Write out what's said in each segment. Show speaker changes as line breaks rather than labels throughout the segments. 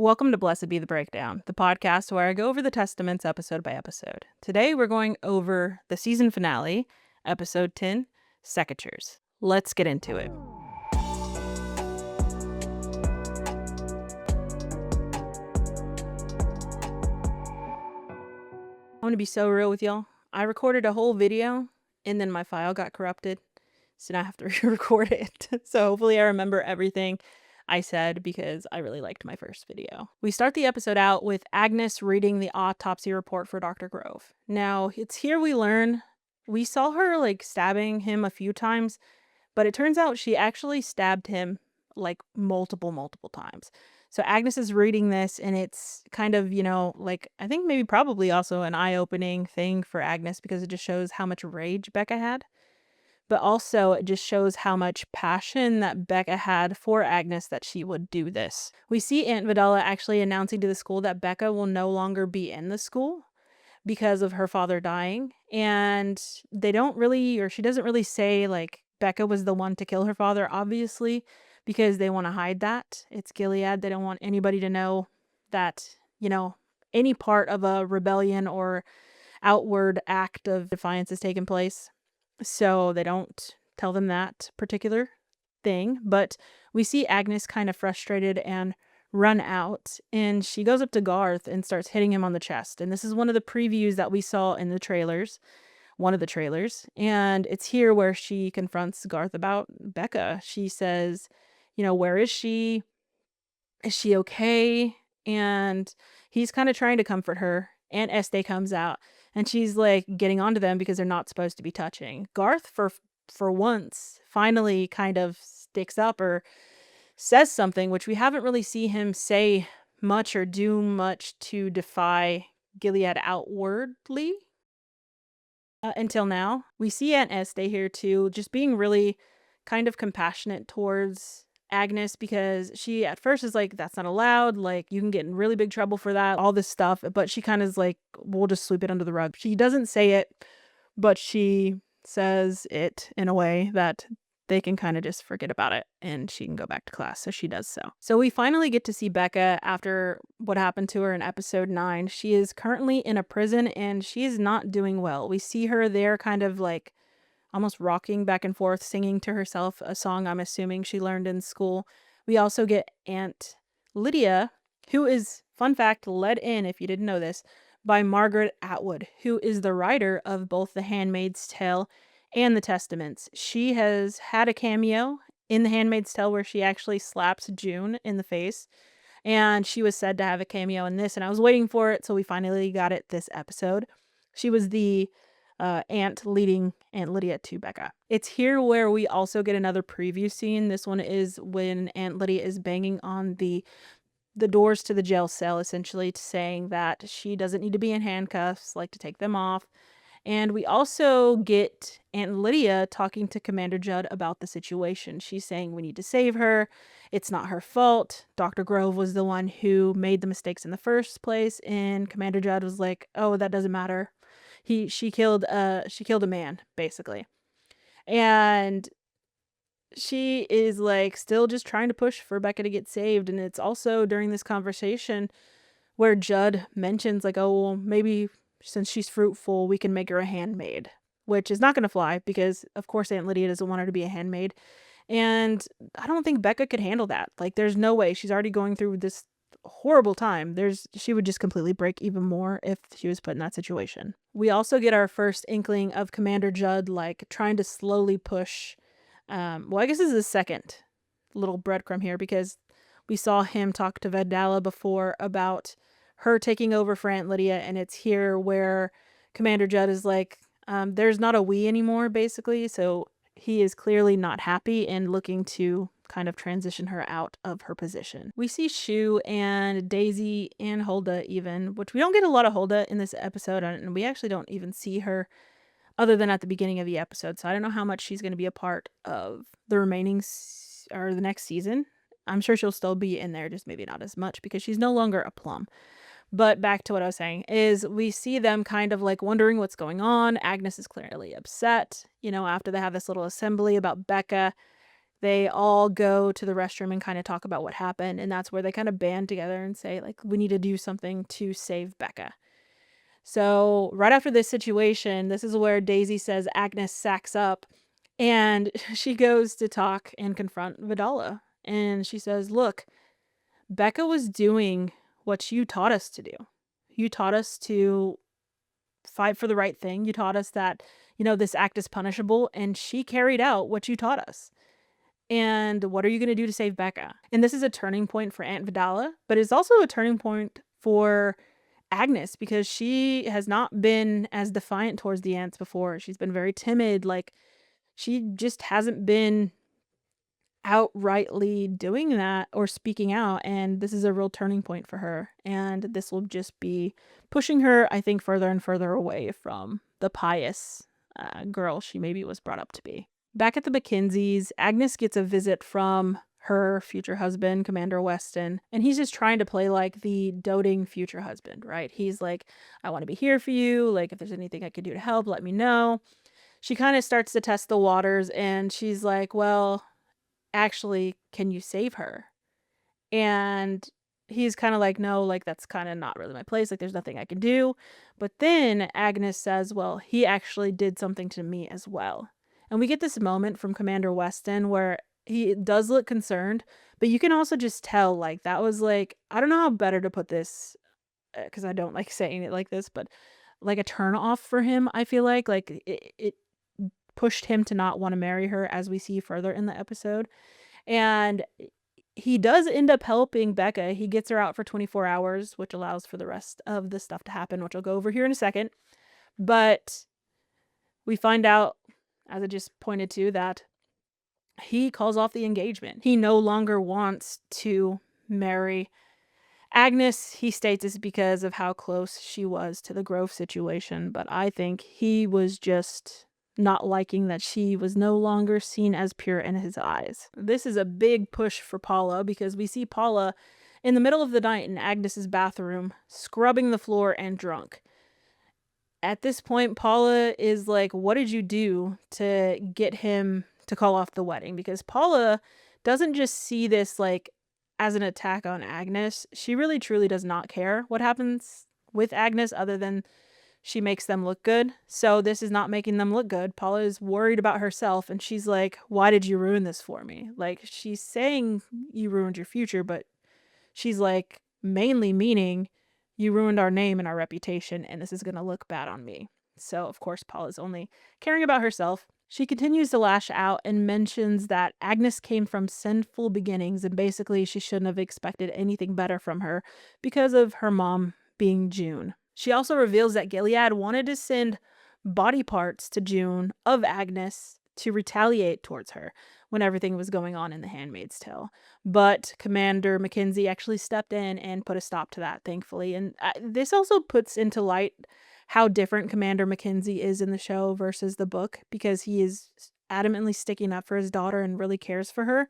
Welcome to Blessed Be the Breakdown, the podcast where I go over the Testaments episode by episode. Today we're going over the season finale, episode 10, Secateurs. Let's get into it. I'm going to be so real with y'all. I recorded a whole video and then my file got corrupted, so now I have to re-record it. So hopefully I remember everything I said because I really liked my first video. We start the episode out with Agnes reading the autopsy report for Dr. Grove. Now, it's here we learn we saw her stabbing him a few times, but it turns out she actually stabbed him multiple times. So Agnes is reading this and it's kind of, I think maybe probably also an eye-opening thing for Agnes because it just shows how much rage Becca had. But also it just shows how much passion that Becca had for Agnes that she would do this. We see Aunt Vidala actually announcing to the school that Becca will no longer be in the school because of her father dying. And they don't really, or she doesn't really say Becca was the one to kill her father, obviously, because they want to hide that. It's Gilead. They don't want anybody to know that, any part of a rebellion or outward act of defiance has taken place. So they don't tell them that particular thing, but we see Agnes kind of frustrated and run out, and she goes up to Garth and starts hitting him on the chest. And this is one of the previews that we saw in the trailers, one of the trailers, and it's here where she confronts Garth about Becca. She says, where is she? Is she okay? And he's kind of trying to comfort her. Aunt Este comes out and she's getting onto them because they're not supposed to be touching. Garth, for once, finally kind of sticks up or says something, which we haven't really seen him say much or do much to defy Gilead outwardly until now. We see Aunt Este here too, just being really kind of compassionate towards Agnes because she at first is that's not allowed, you can get in really big trouble for that, all this stuff, but she kind of is we'll just sweep it under the rug. She doesn't say it, but she says it in a way that they can kind of just forget about it and she can go back to class, so she does so. So we finally get to see Becca after what happened to her in episode 9. She is currently in a prison and she is not doing well. We see her there kind of almost rocking back and forth, singing to herself a song I'm assuming she learned in school. We also get Aunt Lydia, who is, fun fact, led in, if you didn't know this, by Margaret Atwood, who is the writer of both The Handmaid's Tale and The Testaments. She has had a cameo in The Handmaid's Tale where she actually slaps June in the face, and she was said to have a cameo in this, and I was waiting for it, so we finally got it this episode. She was the aunt leading Aunt Lydia to Becca. It's here where we also get another preview scene. This one is when Aunt Lydia is banging on the doors to the jail cell, essentially saying that she doesn't need to be in handcuffs, to take them off. And we also get Aunt Lydia talking to Commander Judd about the situation. She's saying we need to save her. It's not her fault. Dr. Grove was the one who made the mistakes in the first place. And Commander Judd was like, oh, that doesn't matter. She killed a man, basically. And she is still just trying to push for Becca to get saved. And it's also during this conversation where Judd mentions oh, well, maybe since she's fruitful, we can make her a handmaid, which is not going to fly because of course Aunt Lydia doesn't want her to be a handmaid. And I don't think Becca could handle that. There's no way. She's already going through this horrible time. She would just completely break even more if she was put in that situation. We also get our first inkling of Commander Judd trying to slowly push well, I guess this is the second little breadcrumb here because we saw him talk to Vidala before about her taking over for Aunt Lydia, and it's here where Commander Judd is there's not a we anymore, basically, so he is clearly not happy and looking to kind of transition her out of her position. We see Shu and Daisy and Hulda even, which we don't get a lot of Hulda in this episode, and we actually don't even see her other than at the beginning of the episode, so I don't know how much she's going to be a part of the remaining or the next season. I'm sure she'll still be in there, just maybe not as much because she's no longer a plum. But back to what I was saying is we see them kind of wondering what's going on. Agnes is clearly upset, after they have this little assembly about Becca. they all go to the restroom and kind of talk about what happened, and that's where they kind of band together and say, like, we need to do something to save Becca. So right after this situation, this is where Daisy says Agnes sacks up, and she goes to talk and confront Vidala. And she says, look, Becca was doing what you taught us to do. You taught us to fight for the right thing. You taught us that, this act is punishable, and she carried out what you taught us. And what are you going to do to save Becca? And this is a turning point for Aunt Vidala, but it's also a turning point for Agnes, because she has not been as defiant towards the aunts before. She's been very timid. Like, she just hasn't been outrightly doing that or speaking out, and this is a real turning point for her, and this will just be pushing her, I think, further and further away from the pious girl she maybe was brought up to be. Back at the Mackenzies, Agnes gets a visit from her future husband, Commander Weston, and he's just trying to play like the doting future husband, right? He's like, I want to be here for you, like, if there's anything I could do to help, let me know. She kind of starts to test the waters, and she's like, well, actually, can you save her? And he's kind of like, no, like, that's kind of not really my place. Like, there's nothing I can do. But then Agnes says, well, he actually did something to me as well. And we get this moment from Commander Weston where he does look concerned, but you can also just tell, like, that was like, I don't know how better to put this, because I don't like saying it like this, but like a turn off for him, I feel like it pushed him to not want to marry her, as we see further in the episode. And he does end up helping Becca. He gets her out for 24 hours, which allows for the rest of the stuff to happen, which I'll go over here in a second. But we find out, as I just pointed to, that he calls off the engagement. He no longer wants to marry Agnes. He states it's because of how close she was to the Grove situation, but I think he was just not liking that she was no longer seen as pure in his eyes. This is a big push for Paula, because we see Paula in the middle of the night in Agnes's bathroom, scrubbing the floor and drunk. At this point, Paula is like, what did you do to get him to call off the wedding? Because Paula doesn't just see this like as an attack on Agnes. She really truly does not care what happens with Agnes, other than she makes them look good. So this is not making them look good. Paula is worried about herself, and she's like, why did you ruin this for me? Like, she's saying you ruined your future, but she's like mainly meaning you ruined our name and our reputation, and this is going to look bad on me. So of course Paula's only caring about herself. She continues to lash out and mentions that Agnes came from sinful beginnings, and basically she shouldn't have expected anything better from her because of her mom being June. She also reveals that Gilead wanted to send body parts to June of Agnes to retaliate towards her when everything was going on in The Handmaid's Tale. But Commander Mackenzie actually stepped in and put a stop to that, thankfully. And this also puts into light how different Commander Mackenzie is in the show versus the book, because he is adamantly sticking up for his daughter and really cares for her.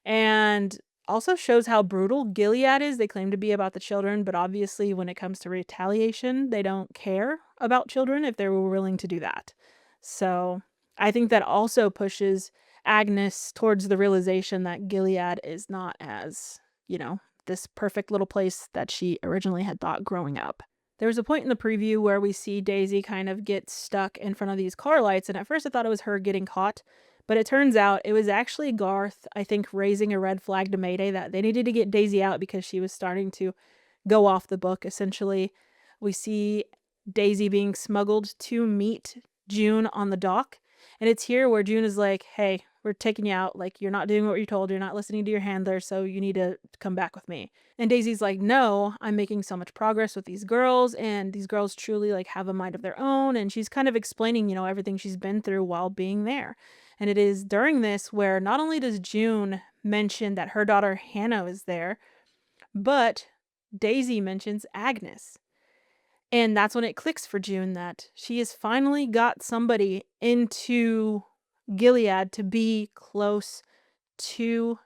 And also shows how brutal Gilead is. They claim to be about the children, but obviously when it comes to retaliation, they don't care about children if they were willing to do that. So I think that also pushes Agnes towards the realization that Gilead is not as, this perfect little place that she originally had thought growing up. There was a point in the preview where we see Daisy kind of get stuck in front of these car lights, and at first I thought it was her getting caught, but it turns out it was actually Garth, I think, raising a red flag to Mayday that they needed to get Daisy out because she was starting to go off the book, essentially. We see Daisy being smuggled to meet June on the dock, and it's here where June is like, hey, we're taking you out. Like, you're not doing what you're told. You're not listening to your handler, so you need to come back with me. And Daisy's like, no, I'm making so much progress with these girls, and these girls truly like have a mind of their own. And she's kind of explaining, everything she's been through while being there. And it is during this where not only does June mention that her daughter Hannah is there, but Daisy mentions Agnes. And that's when it clicks for June that she has finally got somebody into Gilead to be close to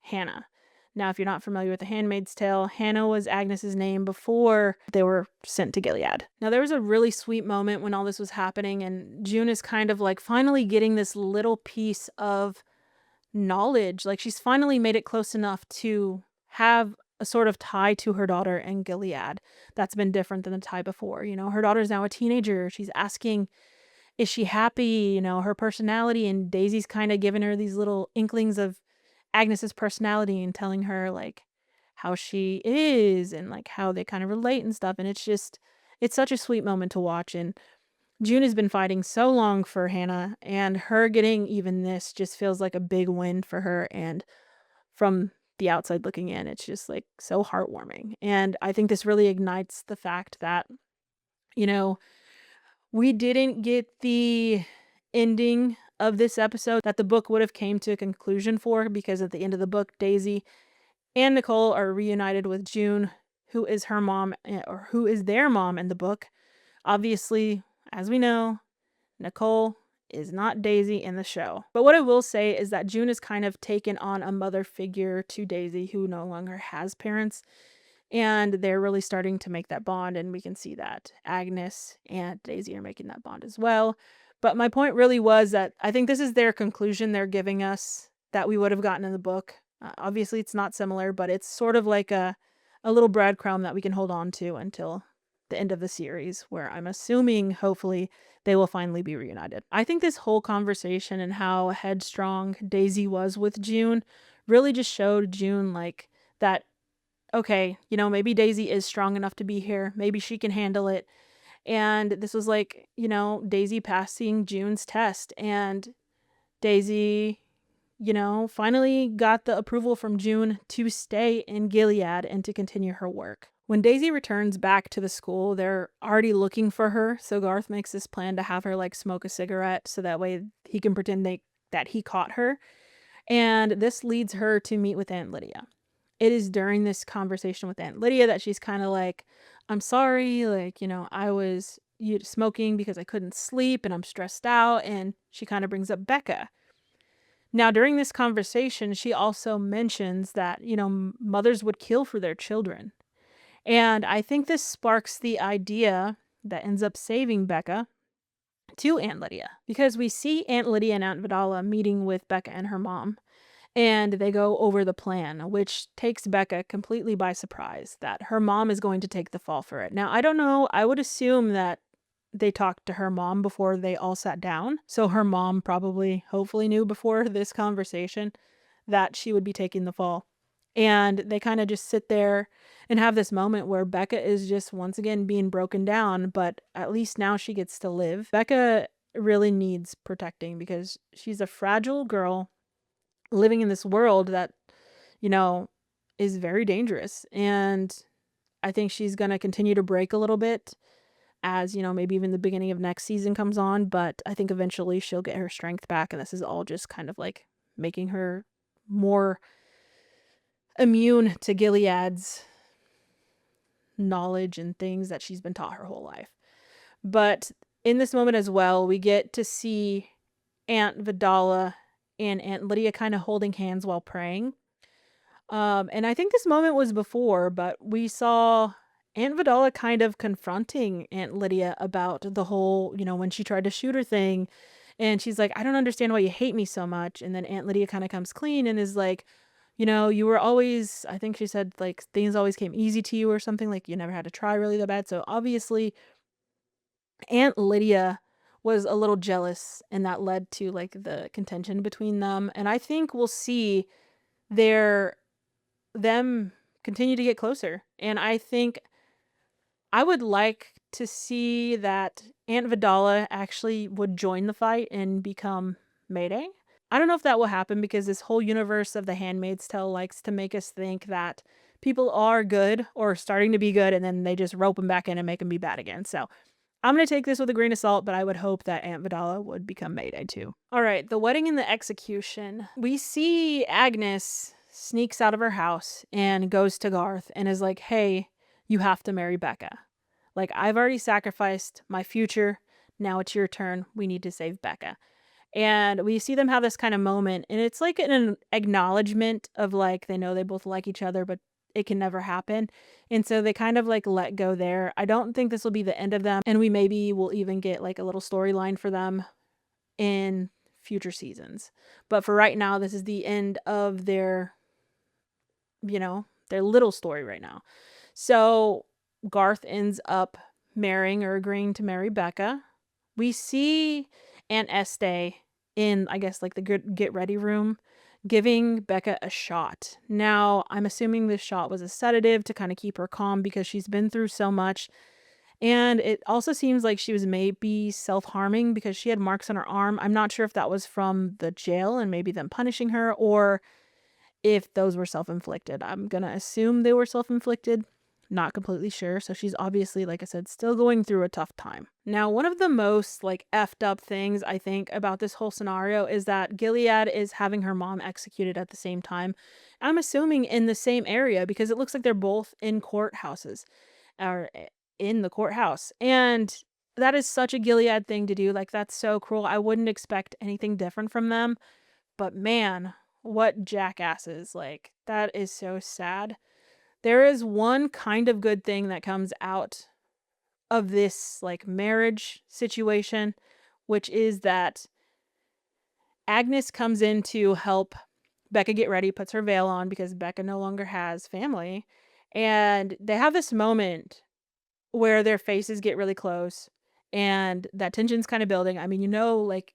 Hannah. Now, if you're not familiar with The Handmaid's Tale, Hannah was Agnes's name before they were sent to Gilead. Now, there was a really sweet moment when all this was happening, and June is kind of like finally getting this little piece of knowledge. Like, she's finally made it close enough to have a sort of tie to her daughter in Gilead that's been different than the tie before. Her daughter's now a teenager. She's asking, is she happy? Her personality, and Daisy's kind of giving her these little inklings of Agnes's personality and telling her like how she is and like how they kind of relate and stuff. And it's such a sweet moment to watch. And June has been fighting so long for Hannah, and her getting even this just feels like a big win for her. And from the outside looking in, it's just like so heartwarming. And I think this really ignites the fact that, you know, we didn't get the ending of this episode that the book would have came to a conclusion for, because at the end of the book, Daisy and Nicole are reunited with June, who is her mom, or who is their mom in the book. Obviously, as we know, Nicole is not Daisy in the show. But what I will say is that June has kind of taken on a mother figure to Daisy, who no longer has parents. And they're really starting to make that bond, and we can see that Agnes and Daisy are making that bond as well. But my point really was that I think this is their conclusion they're giving us that we would have gotten in the book. Obviously, it's not similar, but it's sort of like a little breadcrumb that we can hold on to until the end of the series, where I'm assuming, hopefully, they will finally be reunited. I think this whole conversation and how headstrong Daisy was with June really just showed June like that, okay, maybe Daisy is strong enough to be here. Maybe she can handle it. And this was like, Daisy passing June's test. And Daisy, finally got the approval from June to stay in Gilead and to continue her work. When Daisy returns back to the school, they're already looking for her. So Garth makes this plan to have her like smoke a cigarette so that way he can pretend that he caught her. And this leads her to meet with Aunt Lydia. It is during this conversation with Aunt Lydia that she's kind of like, I'm sorry, like, I was smoking because I couldn't sleep and I'm stressed out. And she kind of brings up Becca. Now, during this conversation, she also mentions that, mothers would kill for their children. And I think this sparks the idea that ends up saving Becca to Aunt Lydia, because we see Aunt Lydia and Aunt Vidala meeting with Becca and her mom. And they go over the plan, which takes Becca completely by surprise that her mom is going to take the fall for it. Now, I don't know. I would assume that they talked to her mom before they all sat down. So her mom probably, hopefully, knew before this conversation that she would be taking the fall. And they kind of just sit there and have this moment where Becca is just once again being broken down, but at least now she gets to live. Becca really needs protecting because she's a fragile girl living in this world that, is very dangerous. And I think she's going to continue to break a little bit as, maybe even the beginning of next season comes on. But I think eventually she'll get her strength back. And this is all just kind of like making her more immune to Gilead's knowledge and things that she's been taught her whole life. But in this moment as well, we get to see Aunt Vidala and Aunt Lydia kind of holding hands while praying. And I think this moment was before, but we saw Aunt Vidala kind of confronting Aunt Lydia about the whole, when she tried to shoot her thing. And she's like, I don't understand why you hate me so much. And then Aunt Lydia kind of comes clean and is like, you were always, I think she said, like, things always came easy to you or something, like you never had to try really that bad. So obviously, Aunt Lydia was a little jealous, and that led to like the contention between them. And I think we'll see them continue to get closer. And I think I would like to see that Aunt Vidala actually would join the fight and become Mayday. I don't know if that will happen because this whole universe of The Handmaid's Tale likes to make us think that people are good or starting to be good and then they just rope them back in and make them be bad again. So I'm going to take this with a grain of salt, but I would hope that Aunt Vidala would become Mayday too. All right, the wedding and the execution. We see Agnes sneaks out of her house and goes to Garth and is like, hey, you have to marry Becca. Like, I've already sacrificed my future. Now it's your turn. We need to save Becca. And we see them have this kind of moment, and it's like an acknowledgement of like, they know they both like each other, but it can never happen. And so they kind of like let go there. I don't think this will be the end of them. And we maybe will even get like a little storyline for them in future seasons. But for right now, this is the end of their, their little story right now. So Garth ends up marrying or agreeing to marry Becca. We see Aunt Estee in, I guess, like the get ready room giving Becca a shot. Now, I'm assuming this shot was a sedative to kind of keep her calm because she's been through so much. And it also seems like she was maybe self-harming because she had marks on her arm. I'm not sure if that was from the jail and maybe them punishing her, or if those were self-inflicted. I'm going to assume they were self-inflicted. Not completely sure. So she's obviously, like I said, still going through a tough time. Now, one of the most like effed up things I think about this whole scenario is that Gilead is having her mom executed at the same time. I'm assuming in the same area because it looks like they're both in courthouses or in the courthouse. And that is such a Gilead thing to do. Like, that's so cruel. I wouldn't expect anything different from them. But man, what jackasses. Like, that is so sad. There is one kind of good thing that comes out of this like marriage situation, which is that Agnes comes in to help Becca get ready, puts her veil on because Becca no longer has family. And they have this moment where their faces get really close and that tension's kind of building. I mean, like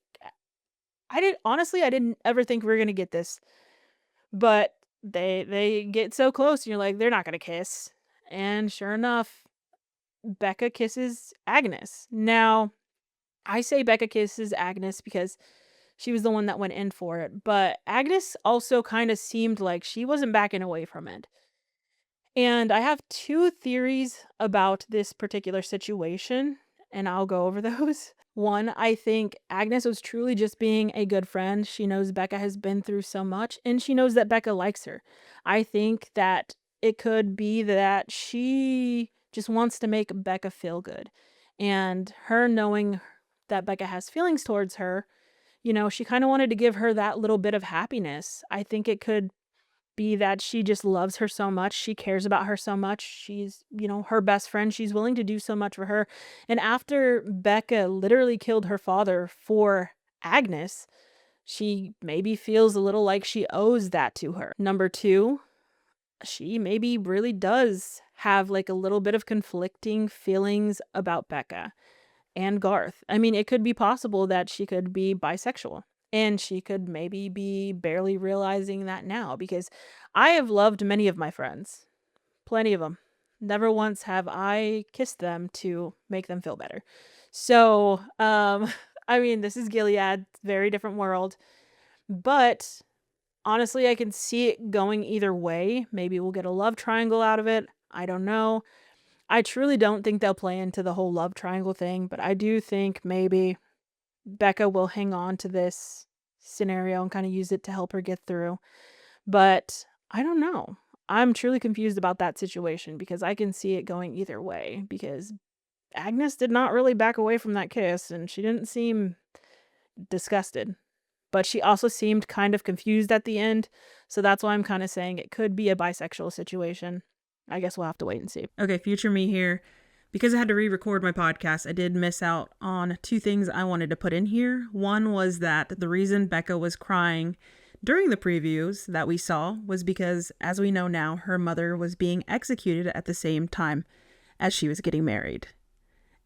I didn't ever think we were going to get this, but they get so close and you're like, they're not going to kiss. And sure enough, Becca kisses Agnes. Now, I say Becca kisses Agnes because she was the one that went in for it, but Agnes also kind of seemed like she wasn't backing away from it. And I have two theories about this particular situation, and I'll go over those. One, I think Agnes was truly just being a good friend. She knows Becca has been through so much, and she knows that Becca likes her. I think that it could be that she just wants to make Becca feel good. And her knowing that Becca has feelings towards her, she kind of wanted to give her that little bit of happiness. I think it could be that she just loves her so much. She cares about her so much. She's, her best friend. She's willing to do so much for her. And after Becca literally killed her father for Agnes, she maybe feels a little like she owes that to her. Number two, she maybe really does have like a little bit of conflicting feelings about Becca and Garth. I mean, it could be possible that she could be bisexual. And she could maybe be barely realizing that now because I have loved many of my friends, plenty of them. Never once have I kissed them to make them feel better. So, I mean, this is Gilead, very different world. But honestly, I can see it going either way. Maybe we'll get a love triangle out of it. I don't know. I truly don't think they'll play into the whole love triangle thing, but I do think maybe Becca will hang on to this scenario and kind of use it to help her get through. But I don't know. I'm truly confused about that situation because I can see it going either way because Agnes did not really back away from that kiss and she didn't seem disgusted. But she also seemed kind of confused at the end. So that's why I'm kind of saying it could be a bisexual situation. I guess we'll have to wait and see. Okay, future me here. Because I had to re-record my podcast, I did miss out on two things I wanted to put in here. One was that the reason Becca was crying during the previews that we saw was because, as we know now, her mother was being executed at the same time as she was getting married.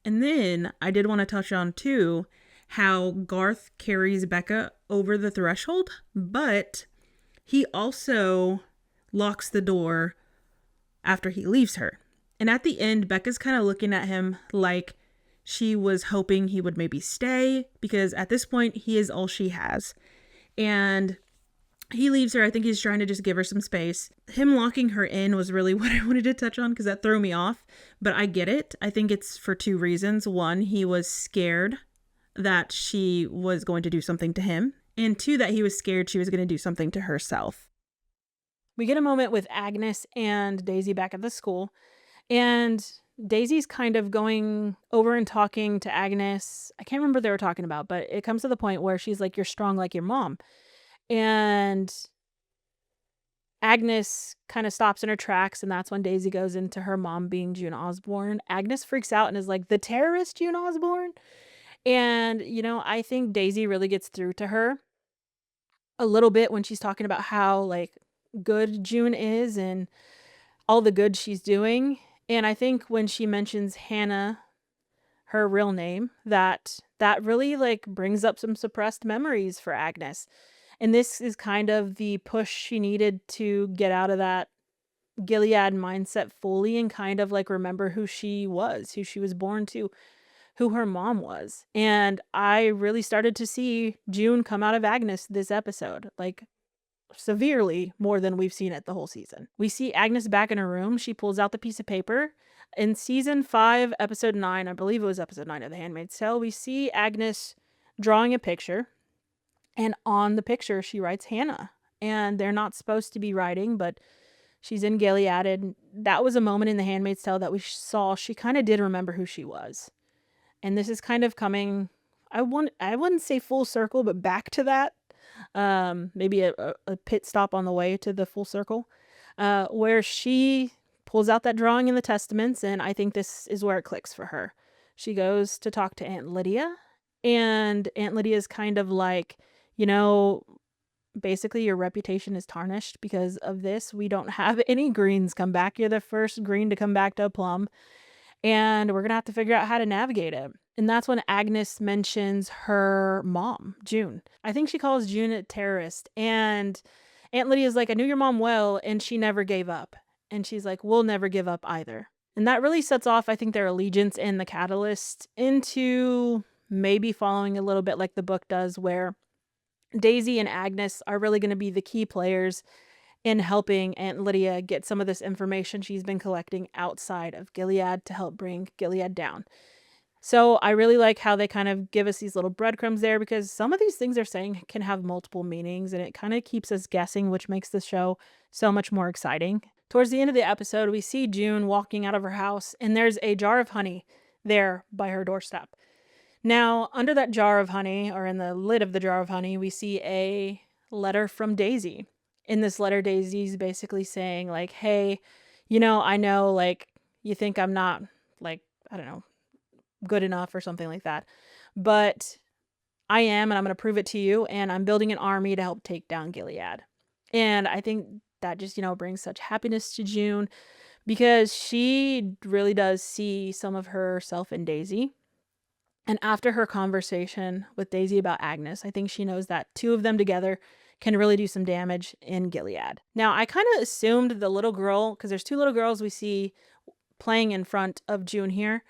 And then I did want to touch on, too, how Garth carries Becca over the threshold, but he also locks the door after he leaves her. And at the end, Becca's kind of looking at him like she was hoping he would maybe stay because at this point, he is all she has. And he leaves her. I think he's trying to just give her some space. Him locking her in was really what I wanted to touch on because that threw me off. But I get it. I think it's for two reasons. One, he was scared that she was going to do something to him. And two, that he was scared she was going to do something to herself. We get a moment with Agnes and Daisy back at the school. And Daisy's kind of going over and talking to Agnes. I can't remember what they were talking about, but it comes to the point where she's like, you're strong like your mom. And Agnes kind of stops in her tracks, and that's when Daisy goes into her mom being June Osborne. Agnes freaks out and is like, the terrorist June Osborne? And, I think Daisy really gets through to her a little bit when she's talking about how, like, good June is and all the good she's doing. And I think when she mentions Hannah, her real name, that really, like, brings up some suppressed memories for Agnes. And this is kind of the push she needed to get out of that Gilead mindset fully and kind of, like, remember who she was, who she was born to, who her mom was. And I really started to see June come out of Agnes this episode, like, severely more than we've seen it the whole season. We see Agnes back in her room. She pulls out the piece of paper. In season 5, episode 9, I believe it was episode 9 of The Handmaid's Tale, we see Agnes drawing a picture, and on the picture she writes Hannah. And they're not supposed to be writing, but she's in Gilead, and that was a moment in The Handmaid's Tale that we saw she kind of did remember who she was. And this is kind of coming, I wouldn't say full circle, but back to that. Maybe a pit stop on the way to the full circle, where she pulls out that drawing in the Testaments, and I think this is where it clicks for her. She goes to talk to Aunt Lydia, and Aunt Lydia's kind of like, you know, basically your reputation is tarnished because of this. We don't have any greens come back. You're the first green to come back to a plum, and we're gonna have to figure out how to navigate it. And that's when Agnes mentions her mom, June. I think she calls June a terrorist, and Aunt Lydia's like, I knew your mom well, and she never gave up. And she's like, we'll never give up either. And that really sets off, I think, their allegiance and the catalyst into maybe following a little bit like the book does, where Daisy and Agnes are really going to be the key players in helping Aunt Lydia get some of this information she's been collecting outside of Gilead to help bring Gilead down. So I really like how they kind of give us these little breadcrumbs there, because some of these things they're saying can have multiple meanings, and it kind of keeps us guessing, which makes the show so much more exciting. Towards the end of the episode, we see June walking out of her house, and there's a jar of honey there by her doorstep. Now, under that jar of honey, or in the lid of the jar of honey, we see a letter from Daisy. In this letter, Daisy's basically saying, like, hey, I know, like, you think I'm not, like, I don't know, good enough or something like that, but I am, and I'm going to prove it to you, and I'm building an army to help take down Gilead. And I think that just, brings such happiness to June, because she really does see some of herself in Daisy. And after her conversation with Daisy about Agnes, I think she knows that two of them together can really do some damage in Gilead. Now, I kind of assumed the little girl, because there's two little girls we see playing in front of June here.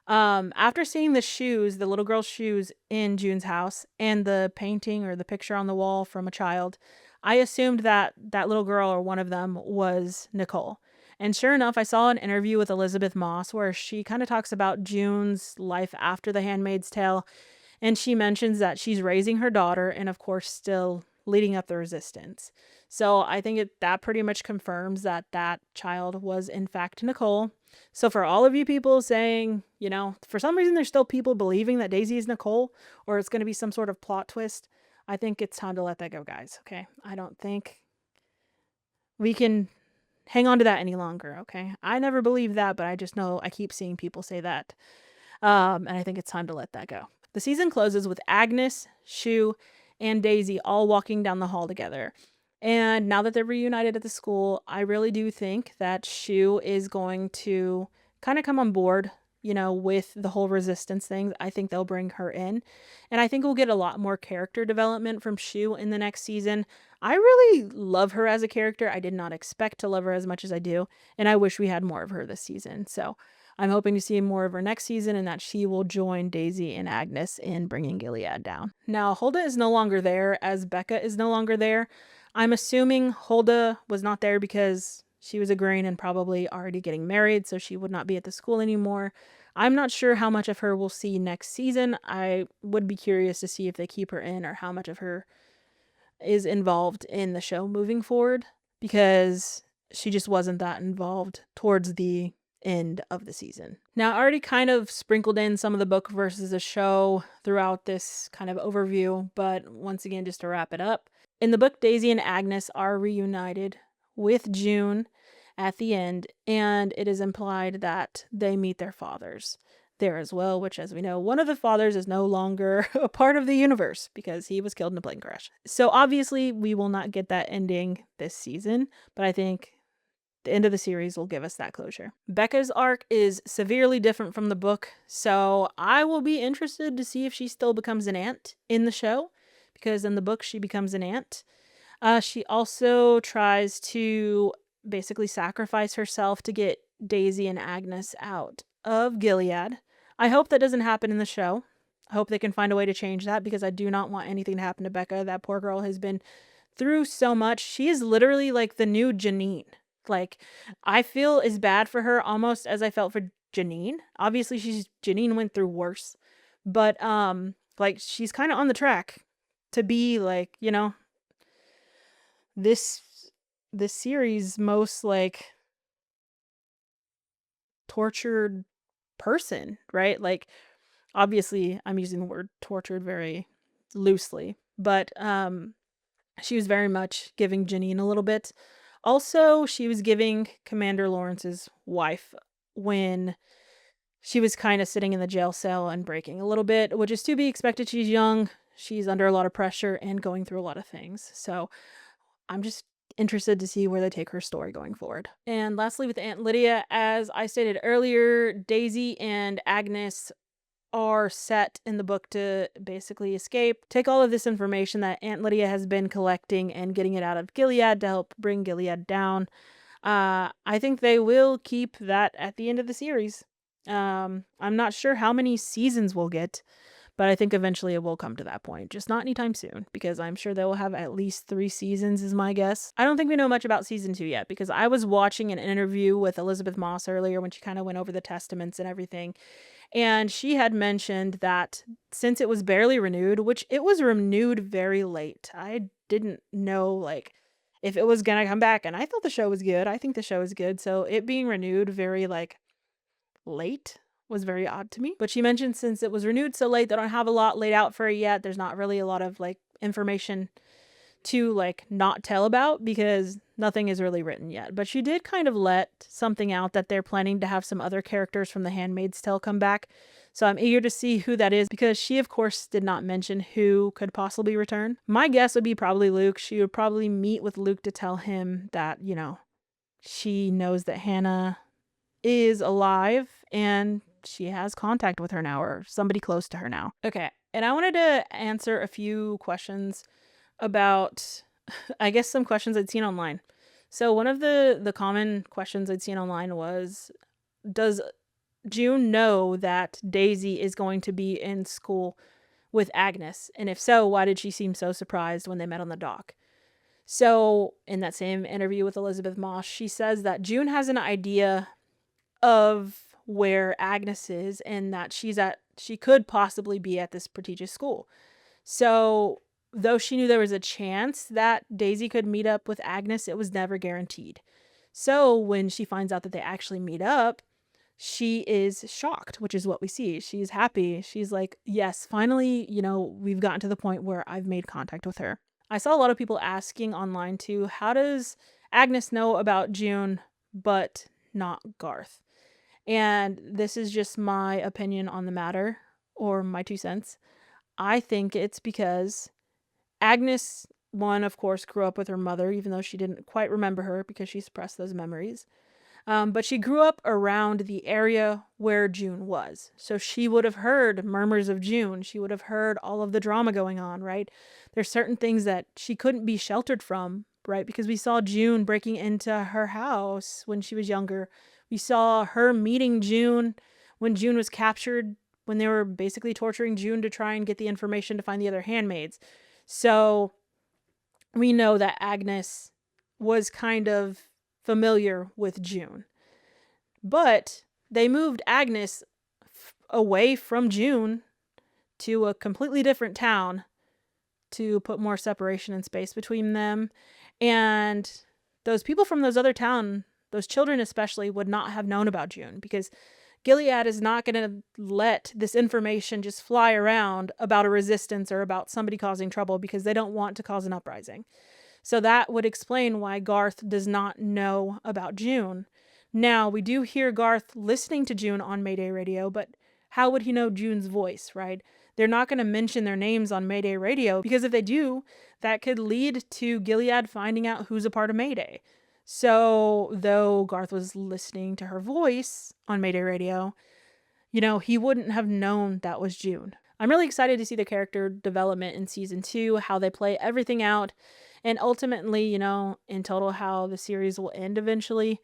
After seeing the little girl's shoes in June's house and the painting or the picture on the wall from a child, I assumed that that little girl or one of them was Nicole. And sure enough, I saw an interview with Elizabeth Moss where she kind of talks about June's life after The Handmaid's Tale. And she mentions that she's raising her daughter and, of course, still leading up the resistance. So I think that pretty much confirms that that child was, in fact, Nicole. So for all of you people saying, for some reason there's still people believing that Daisy is Nicole, or it's going to be some sort of plot twist, I think it's time to let that go, guys, okay? I don't think we can hang on to that any longer, okay? I never believed that, but I just know I keep seeing people say that. And I think it's time to let that go. The season closes with Agnes, Shu, and Daisy all walking down the hall together. And now that they're reunited at the school, I really do think that Shu is going to kind of come on board, with the whole resistance thing. I think they'll bring her in. And I think we'll get a lot more character development from Shu in the next season. I really love her as a character. I did not expect to love her as much as I do. And I wish we had more of her this season. So I'm hoping to see more of her next season, and that she will join Daisy and Agnes in bringing Gilead down. Now, Hulda is no longer there, as Becca is no longer there. I'm assuming Hulda was not there because she was agreeing and probably already getting married, so she would not be at the school anymore. I'm not sure how much of her we'll see next season. I would be curious to see if they keep her in or how much of her is involved in the show moving forward, because she just wasn't that involved towards the end of the season. Now, I already kind of sprinkled in some of the book versus the show throughout this kind of overview, but once again, just to wrap it up, in the book, Daisy and Agnes are reunited with June at the end, and it is implied that they meet their fathers. there as well, which, as we know, one of the fathers is no longer a part of the universe because he was killed in a plane crash. So obviously, we will not get that ending this season, but I think the end of the series will give us that closure. Becca's arc is severely different from the book, so I will be interested to see if she still becomes an ant in the show, because in the book she becomes an ant. She also tries to basically sacrifice herself to get Daisy and Agnes out of Gilead. I hope that doesn't happen in the show. I hope they can find a way to change that, because I do not want anything to happen to Becca. That poor girl has been through so much. She is literally like the new Janine. Like, I feel as bad for her almost as I felt for Janine. Obviously, Janine went through worse, but like, she's kind of on the track to be like, this series most like tortured person, right? Like, obviously, I'm using the word tortured very loosely, but she was very much giving Janine a little bit. Also, she was giving Commander Lawrence's wife when she was kind of sitting in the jail cell and breaking a little bit, which is to be expected. She's young, she's under a lot of pressure and going through a lot of things. So I'm just interested to see where they take her story going forward. And lastly, with Aunt Lydia, as I stated earlier, Daisy and Agnes are set in the book to basically escape, take all of this information that Aunt Lydia has been collecting and getting it out of Gilead to help bring Gilead down. I think they will keep that at the end of the series. I'm not sure how many seasons we'll get, but I think eventually it will come to that point. Just not anytime soon, because I'm sure they will have at least 3 seasons is my guess. I don't think we know much about season 2 yet, because I was watching an interview with Elizabeth Moss earlier when she kind of went over the testaments and everything. And she had mentioned that since it was barely renewed, which it was renewed very late, I didn't know like if it was gonna come back, and I thought the show was good. I think the show is good, so it being renewed very like late was very odd to me. But she mentioned since it was renewed so late, they don't have a lot laid out for it yet. There's not really a lot of like information to like not tell about, because nothing is really written yet. But she did kind of let something out that they're planning to have some other characters from The Handmaid's Tale come back. So I'm eager to see who that is, because she of course did not mention who could possibly return. My guess would be probably Luke. She would probably meet with Luke to tell him that, she knows that Hannah is alive and she has contact with her now, or somebody close to her now. Okay, and I wanted to answer a few questions about, I guess, some questions I'd seen online. So one of the common questions I'd seen online was, does June know that Daisy is going to be in school with Agnes? And if so, why did she seem so surprised when they met on the dock? So in that same interview with Elizabeth Moss, she says that June has an idea of where Agnes is, and that she could possibly be at this prestigious school. So though she knew there was a chance that Daisy could meet up with Agnes, it was never guaranteed. So when she finds out that they actually meet up, she is shocked, which is what we see. She's happy. She's like, yes, finally, we've gotten to the point where I've made contact with her. I saw a lot of people asking online too, how does Agnes know about June but not Garth? And this is just my opinion on the matter, or my 2 cents. I think it's because Agnes, one, of course, grew up with her mother, even though she didn't quite remember her because she suppressed those memories. But she grew up around the area where June was. So she would have heard murmurs of June. She would have heard all of the drama going on, right? There's certain things that she couldn't be sheltered from, right? Because we saw June breaking into her house when she was younger. We saw her meeting June when June was captured, when they were basically torturing June to try and get the information to find the other handmaids. So we know that Agnes was kind of familiar with June. But they moved Agnes away from June to a completely different town to put more separation and space between them. And those people from those other town, those children especially, would not have known about June, because Gilead is not going to let this information just fly around about a resistance or about somebody causing trouble, because they don't want to cause an uprising. So that would explain why Garth does not know about June. Now, we do hear Garth listening to June on Mayday Radio, but how would he know June's voice, right? They're not going to mention their names on Mayday Radio because if they do, that could lead to Gilead finding out who's a part of Mayday. So, though Garth was listening to her voice on Mayday Radio, he wouldn't have known that was June. I'm really excited to see the character development in season 2, how they play everything out, and ultimately, in total, how the series will end eventually.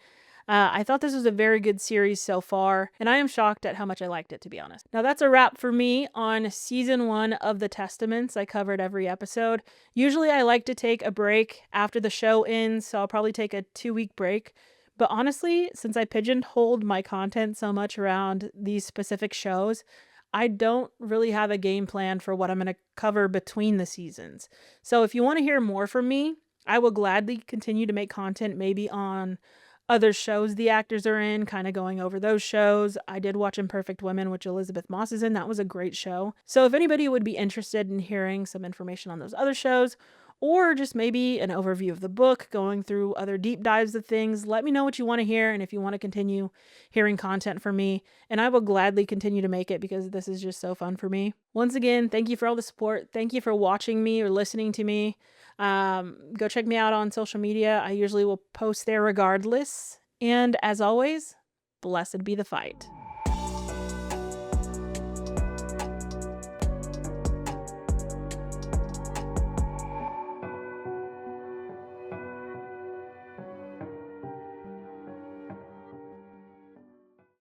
I thought this was a very good series so far, and I am shocked at how much I liked it, to be honest. Now, that's a wrap for me on season 1 of The Testaments. I covered every episode. Usually, I like to take a break after the show ends, so I'll probably take a 2-week break. But honestly, since I pigeonholed my content so much around these specific shows, I don't really have a game plan for what I'm going to cover between the seasons. So if you want to hear more from me, I will gladly continue to make content maybe on other shows the actors are in, kind of going over those shows. I did watch Imperfect Women, which Elizabeth Moss is in. That was a great show. So if anybody would be interested in hearing some information on those other shows, or just maybe an overview of the book, going through other deep dives of things, let me know what you want to hear and if you want to continue hearing content from me, and I will gladly continue to make it because this is just so fun for me. Once again, thank you for all the support. Thank you for watching me or listening to me. Go check me out on social media. I usually will post there regardless. And as always, blessed be the fight.